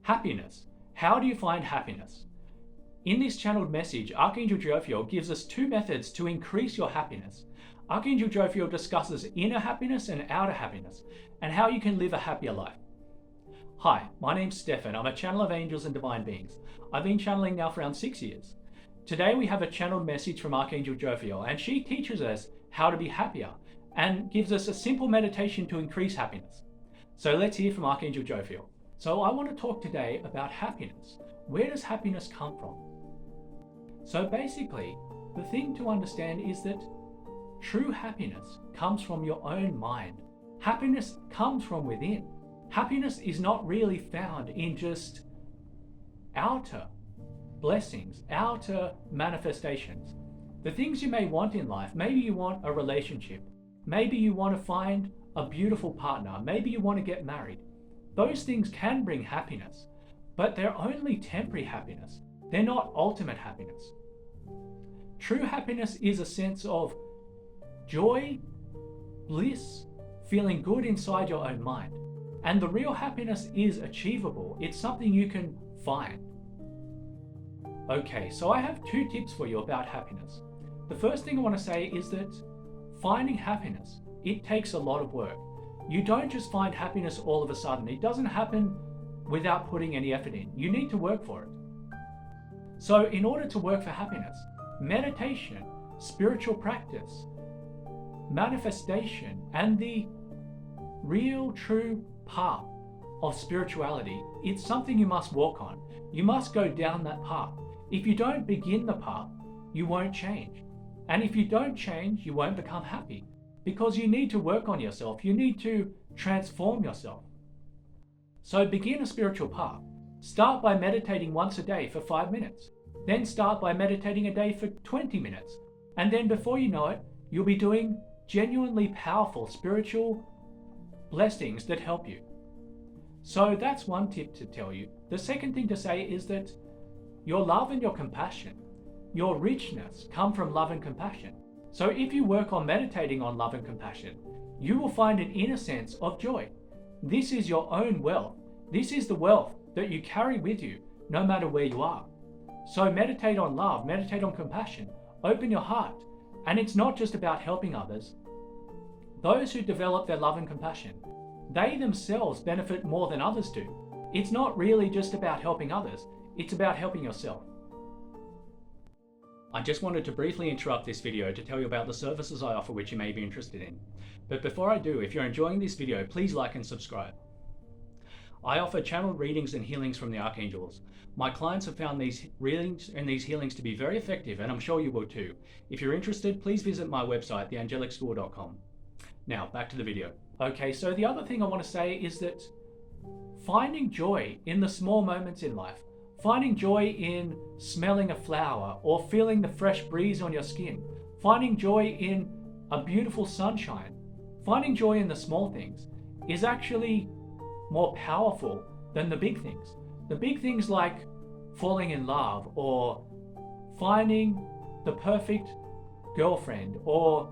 Happiness. How do you find happiness? In this channeled message, Archangel Jophiel gives us two methods to increase your happiness. Archangel Jophiel discusses inner happiness and outer happiness, and how you can live a happier life. Hi, my name's Stefan. I'm a channel of angels and divine beings. I've been channeling now for around 6 years. Today we have a channeled message from Archangel Jophiel, and she teaches us how to be happier and gives us a simple meditation to increase happiness. So let's hear from Archangel Jophiel. So I want to talk today about happiness. Where does happiness come from? So basically, the thing to understand is that true happiness comes from your own mind. Happiness comes from within. Happiness is not really found in just outer blessings, outer manifestations. The things you may want in life, maybe you want a relationship, maybe you want to find a beautiful partner, maybe you want to get married. Those things can bring happiness, but they're only temporary happiness. They're not ultimate happiness. True happiness is a sense of joy, bliss, feeling good inside your own mind. And the real happiness is achievable. It's something you can find. Okay, so I have two tips for you about happiness. The first thing I want to say is that finding happiness, it takes a lot of work. You don't just find happiness all of a sudden. It doesn't happen without putting any effort in. You need to work for it. So in order to work for happiness, meditation, spiritual practice, manifestation, and the real true path of spirituality, it's something you must walk on. You must go down that path. If you don't begin the path, you won't change. And if you don't change, you won't become happy, because you need to work on yourself. You need to transform yourself. So begin a spiritual path. Start by meditating once a day for 5 minutes. Then start by meditating a day for 20 minutes. And then before you know it, you'll be doing genuinely powerful spiritual blessings that help you. So that's one tip to tell you. The second thing to say is that your love and your compassion, your richness come from love and compassion. So if you work on meditating on love and compassion, you will find an inner sense of joy. This is your own wealth. This is the wealth that you carry with you no matter where you are. So meditate on love, meditate on compassion, open your heart. And it's not just about helping others. Those who develop their love and compassion, they themselves benefit more than others do. It's not really just about helping others, it's about helping yourself. I just wanted to briefly interrupt this video to tell you about the services I offer which you may be interested in. But before I do, if you're enjoying this video, please like and subscribe. I offer channeled readings and healings from the archangels. My clients have found these readings and these healings to be very effective, and I'm sure you will too. If you're interested, please visit my website, theangelicschool.com. Now, back to the video. Okay, so the other thing I want to say is that finding joy in the small moments in life, finding joy in smelling a flower or feeling the fresh breeze on your skin, finding joy in a beautiful sunshine, finding joy in the small things is actually more powerful than the big things. The big things like falling in love or finding the perfect girlfriend or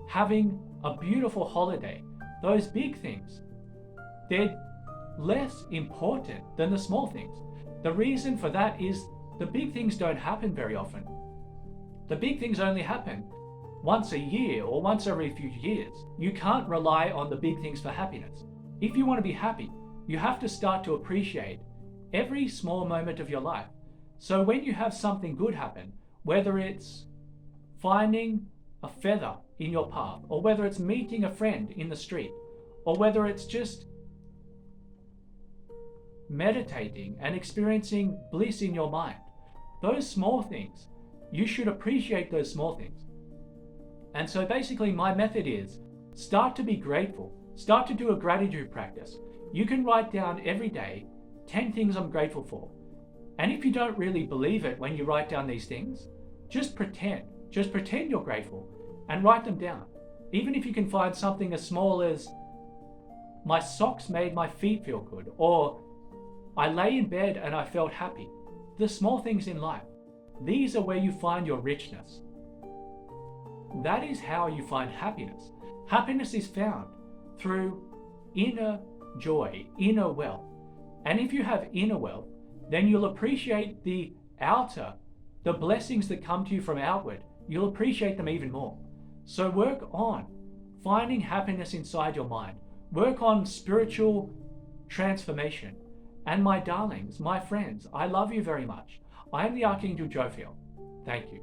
having a beautiful holiday, those big things, they're less important than the small things. The reason for that is the big things don't happen very often. The big things only happen once a year or once every few years. You can't rely on the big things for happiness. If you want to be happy, you have to start to appreciate every small moment of your life. So when you have something good happen, whether it's finding a feather in your path, or whether it's meeting a friend in the street, or whether it's just meditating and experiencing bliss in your mind, those small things, you should appreciate those small things. And so basically my method is start to be grateful. Start to do a gratitude practice. You can write down every day 10 things I'm grateful for. And if you don't really believe it when you write down these things, just pretend. Just pretend you're grateful and write them down. Even if you can find something as small as, my socks made my feet feel good, or I lay in bed and I felt happy. The small things in life. These are where you find your richness. That is how you find happiness. Happiness is found through inner joy, inner wealth. And if you have inner wealth, then you'll appreciate the outer, the blessings that come to you from outward. You'll appreciate them even more. So work on finding happiness inside your mind. Work on spiritual transformation. And my darlings, my friends, I love you very much. I am the Archangel Jophiel. Thank you.